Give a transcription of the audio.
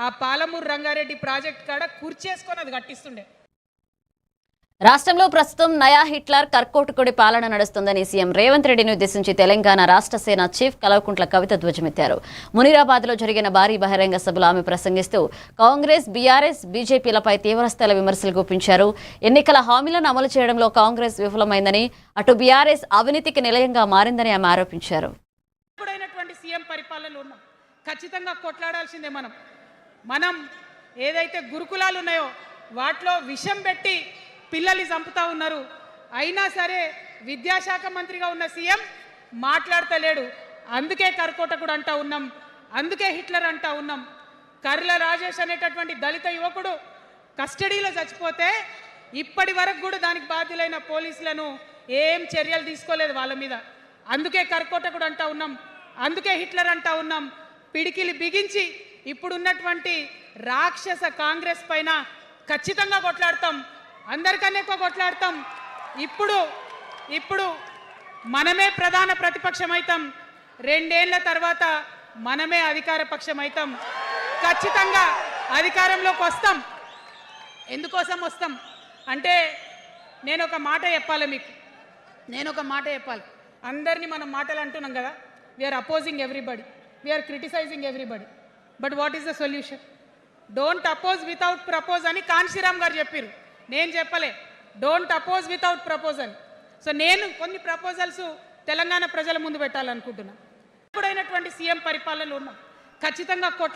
ఆ పాలమూరు రంగారెడ్డి ప్రాజెక్ట్ కాడ కుర్చేసుకొని అది కట్టిస్తుండే. రాష్ట్రంలో ప్రస్తుతం నయా హిట్లర్ కర్కోటకుడి పాలన నడుస్తుందని సీఎం రేవంత్ రెడ్డిని ఉద్దేశించి తెలంగాణ రాష్ట్ర సేన చీఫ్ కల్వకుంట్ల కవిత ధ్వజమెత్తారు. మునీరాబాద్లో జరిగిన భారీ బహిరంగ సభలో ఆమె ప్రసంగిస్తూ కాంగ్రెస్, బీఆర్ఎస్, బీజేపీలపై తీవ్రస్థాయి విమర్శలు గుప్పించారు. ఎన్నికల హామీలను అమలు చేయడంలో కాంగ్రెస్ విఫలమైందని, అటు బీఆర్ఎస్ అవినీతికి నిలయంగా మారిందని ఆమె ఆరోపించారు. సీఎం పరిపాలనలో ఉన్నాం, ఖచ్చితంగా కొట్లాడాల్సిందే. మనం ఏదైతే గురుకులాలు ఉన్నాయో వాటిలో విషం పెట్టి పిల్లల్ని చంపుతా ఉన్నారు. అయినా సరే విద్యాశాఖ మంత్రిగా ఉన్న సీఎం మాట్లాడతలేడు. అందుకే కర్కోటకుడు అంటా ఉన్నాం, అందుకే హిట్లర్ అంటా ఉన్నాం. కర్ల రాజేష్ అనేటటువంటి దళిత యువకుడు కస్టడీలో చచ్చిపోతే ఇప్పటి వరకు కూడా దానికి బాధ్యులైన పోలీసులను ఏం చర్యలు తీసుకోలేదు వాళ్ళ మీద. అందుకే కర్కోటకుడు అంటా ఉన్నాం, అందుకే హిట్లర్ అంటా ఉన్నాం. పిడికిలి బిగించి ఇప్పుడున్నటువంటి రాక్షస కాంగ్రెస్ పైన ఖచ్చితంగా కొట్లాడతాం, అందరికన్నా ఎక్కువ కొట్లాడతాం. ఇప్పుడు మనమే ప్రధాన ప్రతిపక్షం అవుతాం, 2 ఏళ్ల తర్వాత మనమే అధికార పక్షం అవుతాం. ఖచ్చితంగా అధికారంలోకి వస్తాం. ఎందుకోసం వస్తాం అంటే నేను ఒక మాట చెప్పాలి మీకు, అందరినీ మనం మాటలు అంటున్నాం కదా. We are opposing everybody, we are criticizing everybody, but what is the solution? Don't oppose without propose అని కాన్షీరామ్ గారు చెప్పారు, నేను చెప్పలే. Don't oppose without proposal. So నేను కొన్ని ప్రపోజల్స్ తెలంగాణ ప్రజల ముందు పెట్టాలనుకుంటున్నాను. ఇప్పుడైనటువంటి సీఎం పరిపాలనలో ఉన్నాం, ఖచ్చితంగా